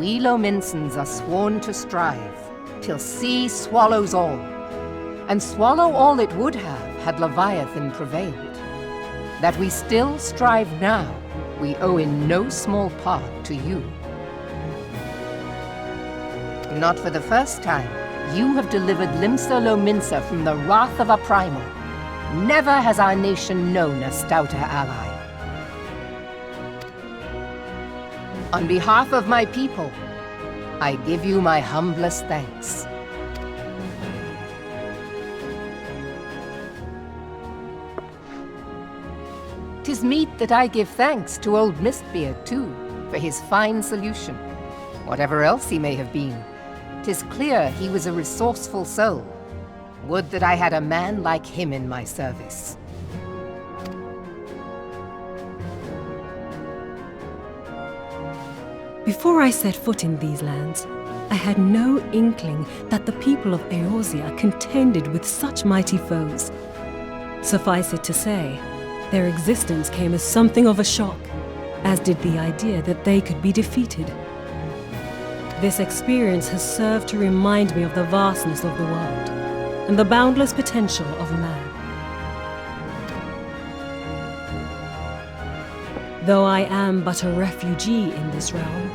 we Lominsons are sworn to strive, till sea swallows all. And swallow all it would have, had Leviathan prevailed. That we still strive now, we owe in no small part to you. Not for the first time, you have delivered Limsa Lominsa from the wrath of a primal. Never has our nation known a stouter ally. On behalf of my people, I give you my humblest thanks. 'Tis meet that I give thanks to old Mistbeard, too, for his fine solution. Whatever else he may have been, 'tis clear he was a resourceful soul. Would that I had a man like him in my service. Before I set foot in these lands, I had no inkling that the people of Eorzea contended with such mighty foes. Suffice it to say, their existence came as something of a shock, as did the idea that they could be defeated. This experience has served to remind me of the vastness of the world, and the boundless potential of man. Though I am but a refugee in this realm,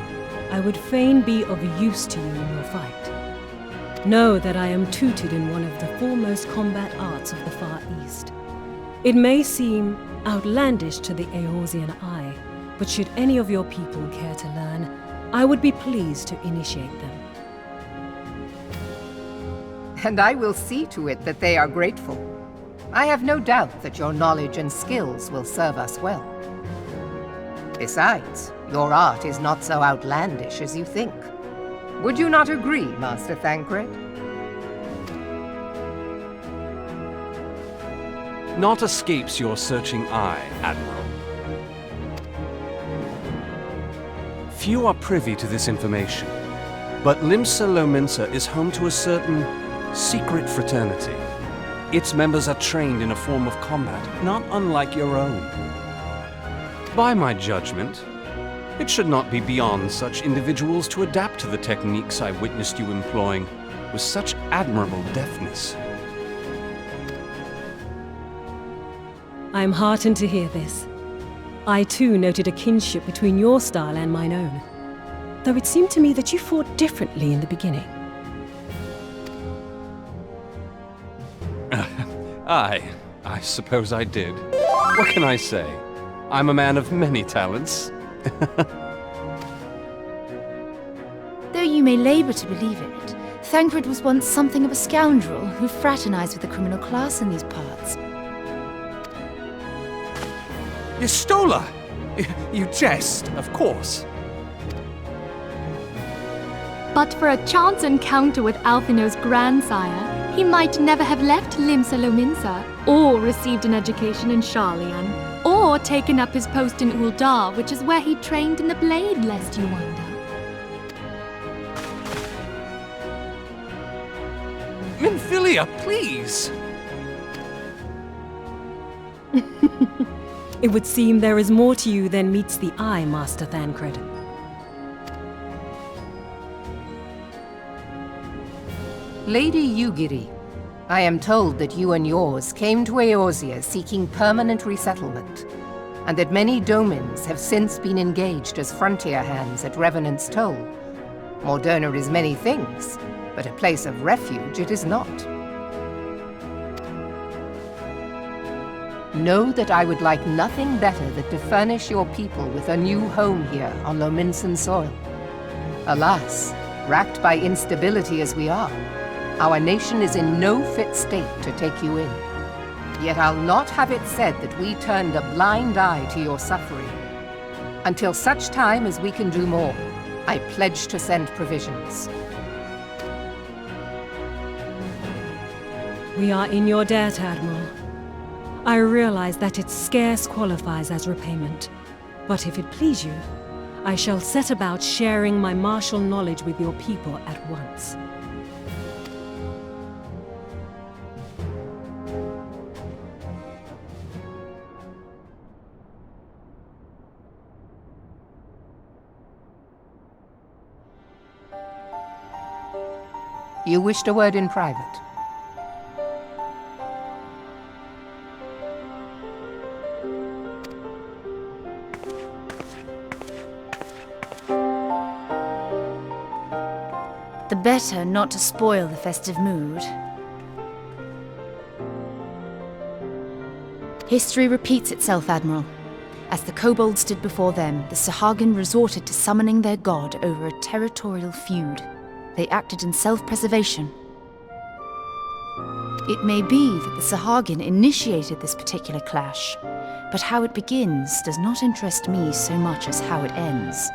I would fain be of use to you in your fight. Know that I am tutored in one of the foremost combat arts of the Far East. It may seem outlandish to the Eorzean eye, but should any of your people care to learn, I would be pleased to initiate them. And I will see to it that they are grateful. I have no doubt that your knowledge and skills will serve us well. Besides, your art is not so outlandish as you think. Would you not agree, Master Thancred? Naught escapes your searching eye, Admiral. Few are privy to this information, but Limsa Lominsa is home to a certain secret fraternity. Its members are trained in a form of combat not unlike your own. By my judgment, it should not be beyond such individuals to adapt to the techniques I witnessed you employing with such admirable deftness. I am heartened to hear this. I too noted a kinship between your style and mine own, though it seemed to me that you fought differently in the beginning. I suppose I did. What can I say? I'm a man of many talents. Though you may labor to believe it, Thancred was once something of a scoundrel who fraternized with the criminal class in these parts. Yestola! You jest, of course. But for a chance encounter with Alphino's grandsire, he might never have left Limsa Lominsa, or received an education in Sharlayan, or taken up his post in Uldar, which is where he trained in the blade, lest you wonder. Minfilia, please! It would seem there is more to you than meets the eye, Master Thancred. Lady Yugiri, I am told that you and yours came to Eorzea seeking permanent resettlement, and that many domins have since been engaged as frontier hands at Revenant's Toll. Morderna is many things, but a place of refuge it is not. Know that I would like nothing better than to furnish your people with a new home here on Lominsan soil. Alas, racked by instability as we are, our nation is in no fit state to take you in. Yet I'll not have it said that we turned a blind eye to your suffering. Until such time as we can do more, I pledge to send provisions. We are in your debt, Admiral. I realize that it scarce qualifies as repayment, but if it please you, I shall set about sharing my martial knowledge with your people at once. You wished a word in private. The better not to spoil the festive mood. History repeats itself, Admiral. As the kobolds did before them, the Sahagin resorted to summoning their god over a territorial feud. They acted in self-preservation. It may be that the Sahagin initiated this particular clash, but how it begins does not interest me so much as how it ends.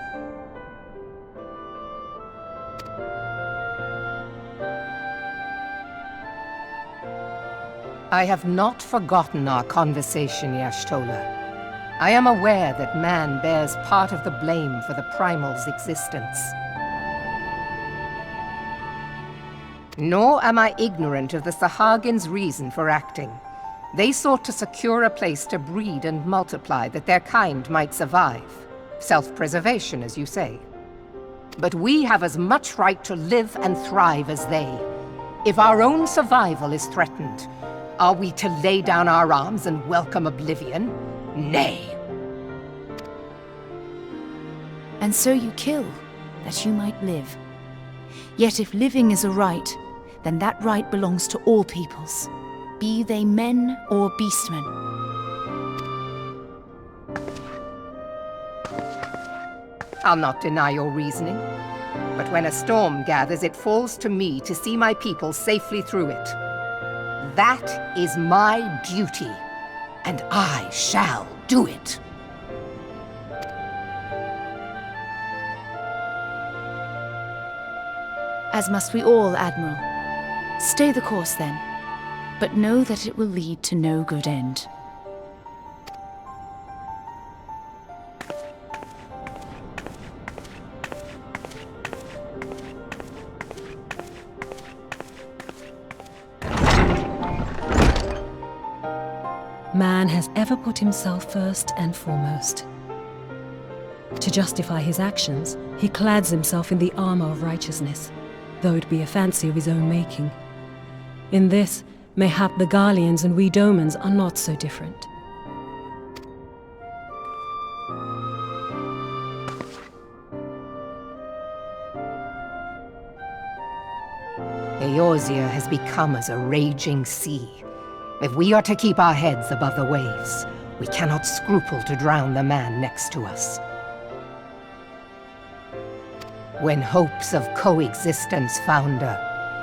I have not forgotten our conversation, Y'shtola. I am aware that man bears part of the blame for the Primal's existence. Nor am I ignorant of the Sahagin's reason for acting. They sought to secure a place to breed and multiply that their kind might survive. Self-preservation, as you say. But we have as much right to live and thrive as they. If our own survival is threatened, are we to lay down our arms and welcome oblivion? Nay. And so you kill, that you might live. Yet if living is a right, then that right belongs to all peoples, be they men or beastmen. I'll not deny your reasoning, but when a storm gathers, it falls to me to see my people safely through it. That is my duty, and I shall do it. As must we all, Admiral. Stay the course, then, but know that it will lead to no good end. Man has ever put himself first and foremost. To justify his actions, he clads himself in the armor of righteousness, though it be a fancy of his own making. In this, mayhap the Garleans and we Domans are not so different. Eorzea has become as a raging sea. If we are to keep our heads above the waves, we cannot scruple to drown the man next to us. When hopes of coexistence founder,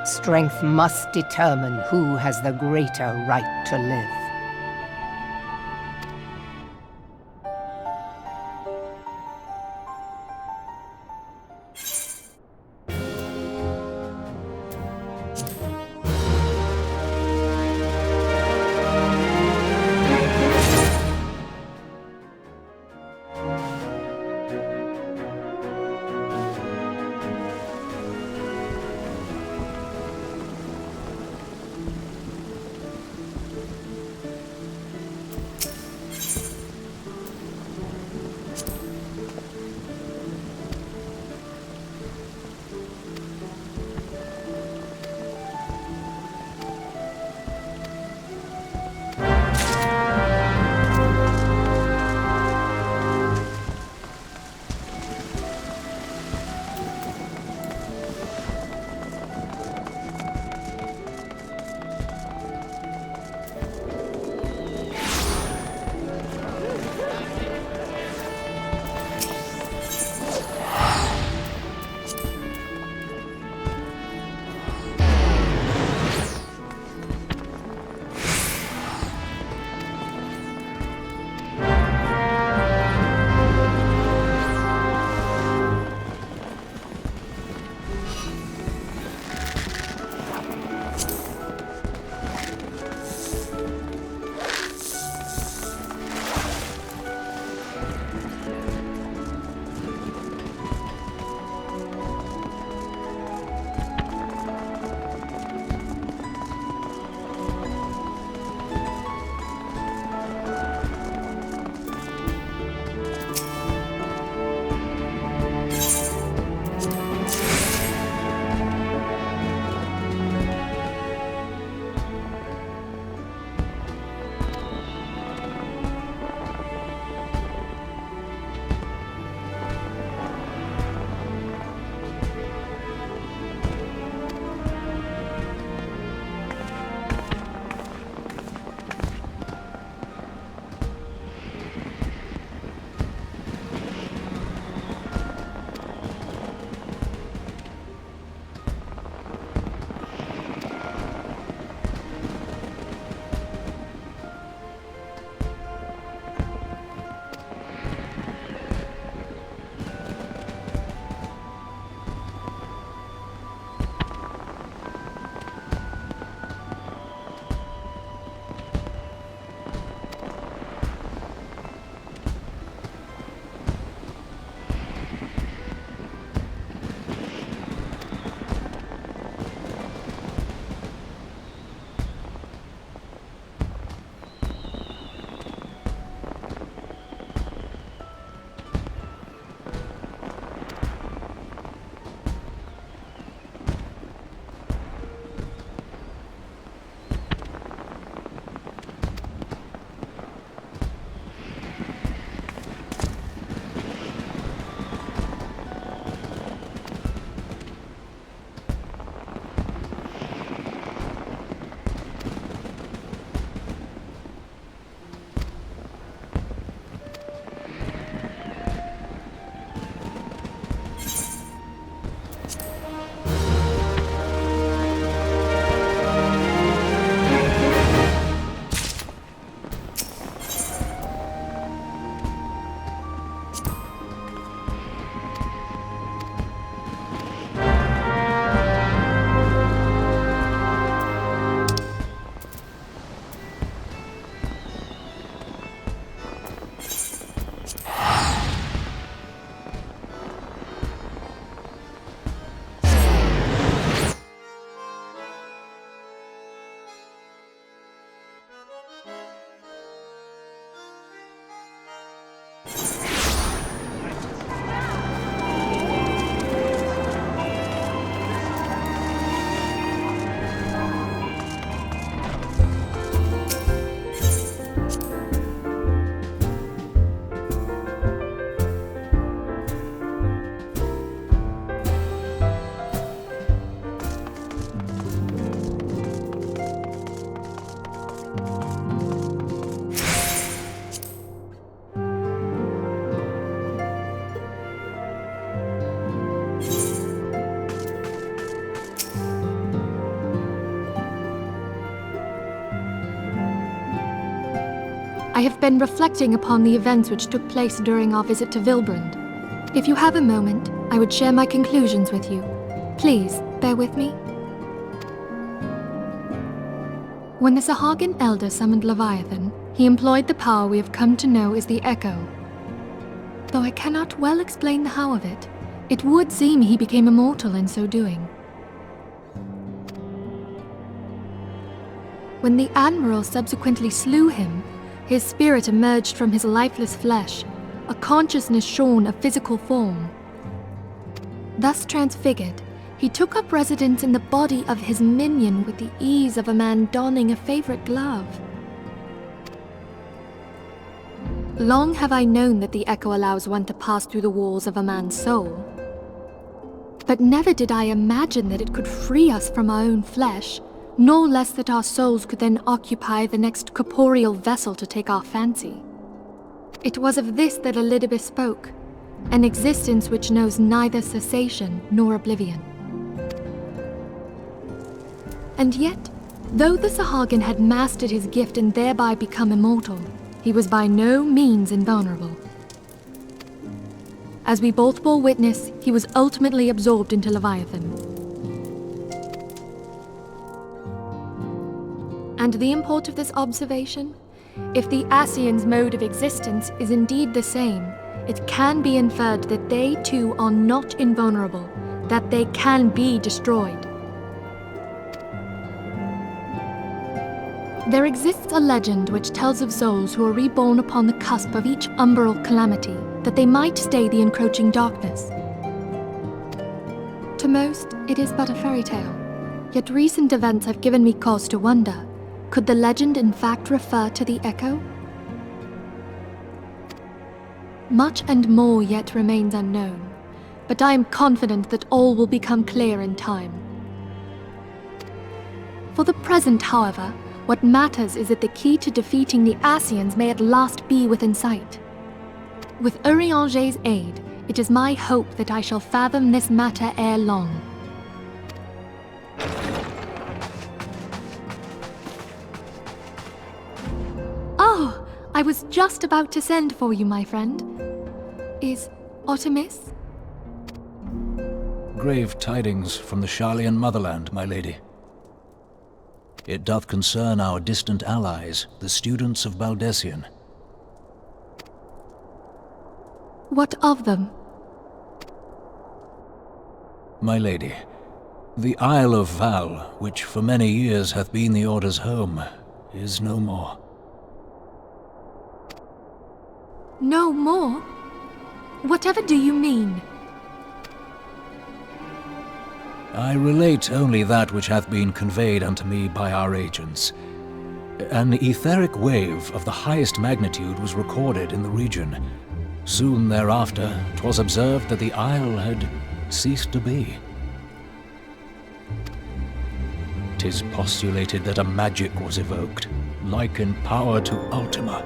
strength must determine who has the greater right to live. I have been reflecting upon the events which took place during our visit to Vilbrand. If you have a moment, I would share my conclusions with you. Please, bear with me. When the Sahagin Elder summoned Leviathan, he employed the power we have come to know as the Echo. Though I cannot well explain the how of it, it would seem he became immortal in so doing. When the Admiral subsequently slew him, his spirit emerged from his lifeless flesh, a consciousness shorn of physical form. Thus transfigured, he took up residence in the body of his minion with the ease of a man donning a favorite glove. Long have I known that the Echo allows one to pass through the walls of a man's soul. But never did I imagine that it could free us from our own flesh, nor less that our souls could then occupy the next corporeal vessel to take our fancy. It was of this that Elidibus spoke, an existence which knows neither cessation nor oblivion. And yet, though the Sahagin had mastered his gift and thereby become immortal, he was by no means invulnerable. As we both bore witness, he was ultimately absorbed into Leviathan. And the import of this observation? If the Ascians' mode of existence is indeed the same, it can be inferred that they too are not invulnerable, that they can be destroyed. There exists a legend which tells of souls who are reborn upon the cusp of each umbral calamity, that they might stay the encroaching darkness. To most, it is but a fairy tale, yet recent events have given me cause to wonder, could the legend in fact refer to the Echo? Much and more yet remains unknown, but I am confident that all will become clear in time. For the present, however, what matters is that the key to defeating the Ascians may at last be within sight. With Urianger's aid, it is my hope that I shall fathom this matter ere long. Oh, I was just about to send for you, my friend. Is Artemis? Grave tidings from the Sharlayan motherland, my lady. It doth concern our distant allies, the students of Baldessian. What of them? My lady, the Isle of Val, which for many years hath been the Order's home, is no more. No more? Whatever do you mean? I relate only that which hath been conveyed unto me by our agents. An etheric wave of the highest magnitude was recorded in the region. Soon thereafter, 'twas observed that the isle had ceased to be. 'Tis postulated that a magic was evoked, like in power to Ultima.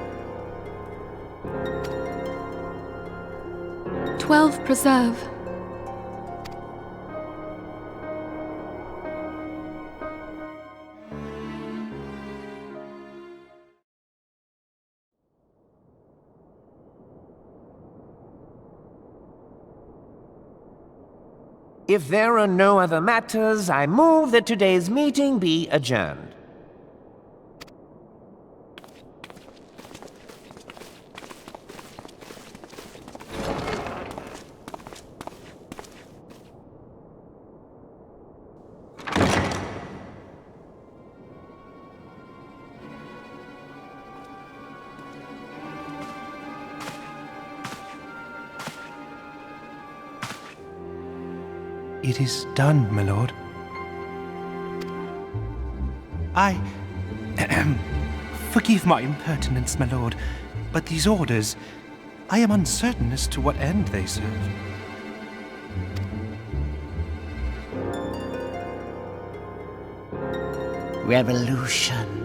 12 preserve. If there are no other matters, I move that today's meeting be adjourned. It is done, my lord. Forgive my impertinence, my lord, but these orders, I am uncertain as to what end they serve. Revolution.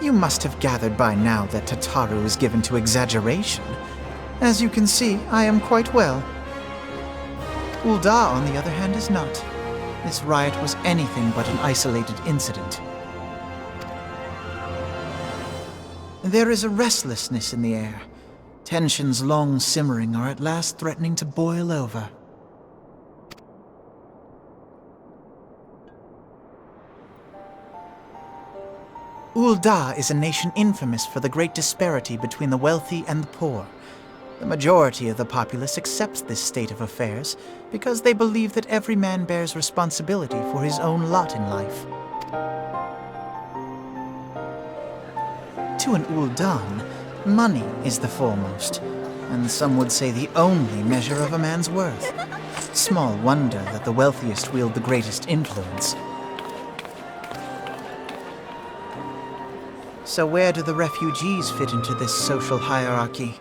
You must have gathered by now that Tataru is given to exaggeration. As you can see, I am quite well. Ul'dah, on the other hand, is not. This riot was anything but an isolated incident. There is a restlessness in the air. Tensions long simmering are at last threatening to boil over. Ul'dah is a nation infamous for the great disparity between the wealthy and the poor. The majority of the populace accepts this state of affairs because they believe that every man bears responsibility for his own lot in life. To an Ul'dan, money is the foremost, and some would say the only measure of a man's worth. Small wonder that the wealthiest wield the greatest influence. So where do the refugees fit into this social hierarchy?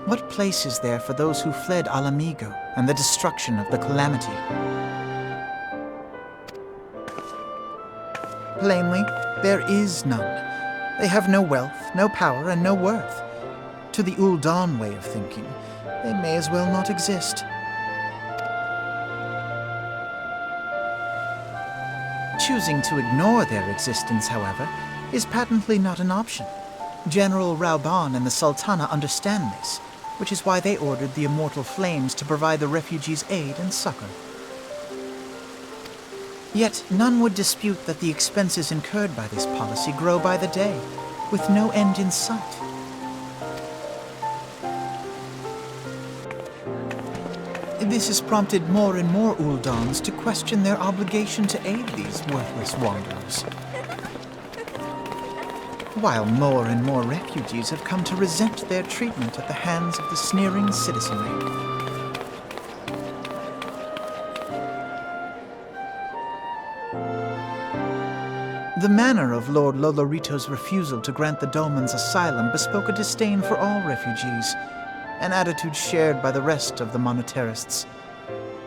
What place is there for those who fled Alamigo and the destruction of the Calamity? Plainly, there is none. They have no wealth, no power, and no worth. To the Ul'dan way of thinking, they may as well not exist. Choosing to ignore their existence, however, is patently not an option. General Rauban and the Sultana understand this, which is why they ordered the Immortal Flames to provide the refugees aid and succor. Yet none would dispute that the expenses incurred by this policy grow by the day, with no end in sight. This has prompted more and more Ul'dans to question their obligation to aid these worthless wanderers. While more and more refugees have come to resent their treatment at the hands of the sneering citizenry. The manner of Lord Lolorito's refusal to grant the Dolmens asylum bespoke a disdain for all refugees, an attitude shared by the rest of the monetarists.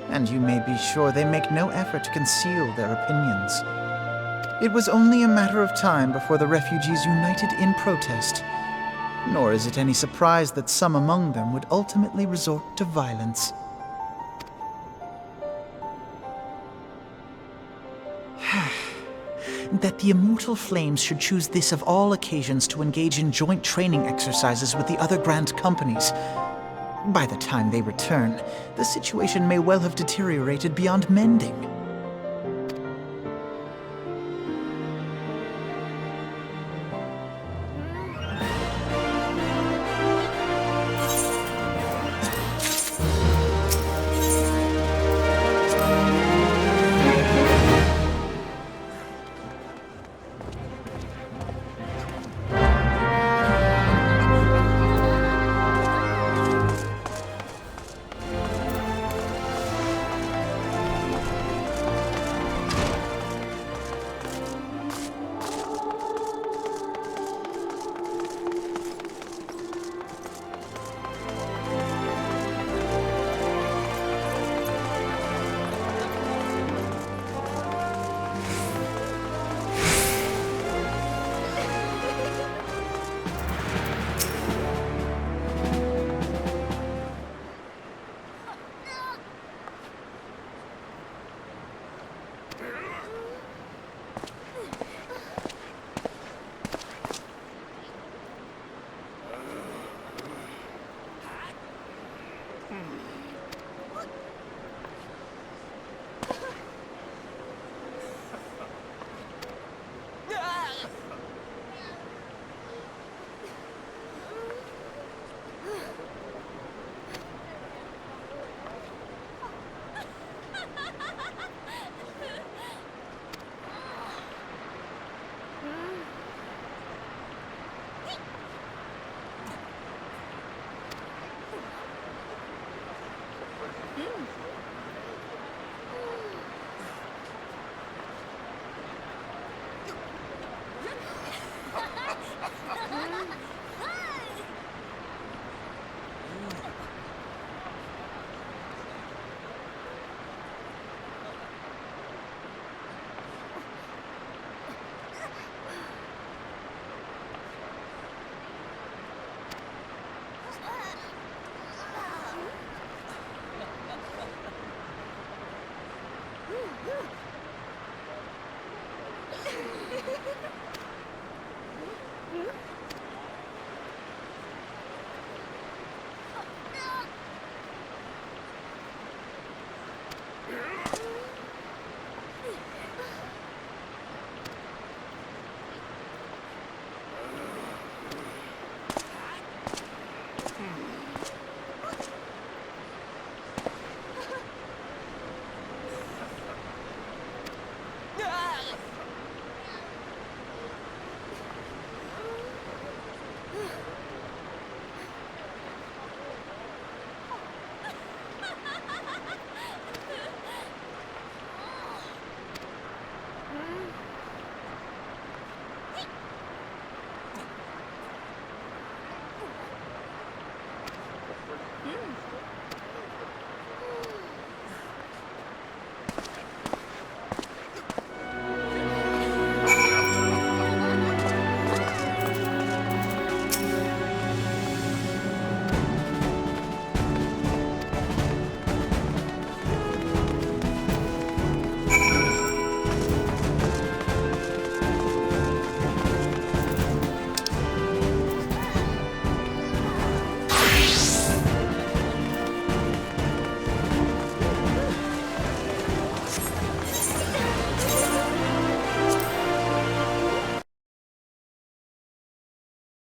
And you may be sure they make no effort to conceal their opinions. It was only a matter of time before the refugees united in protest, nor is it any surprise that some among them would ultimately resort to violence. That the Immortal Flames should choose this of all occasions to engage in joint training exercises with the other Grand Companies. By the time they return, the situation may well have deteriorated beyond mending.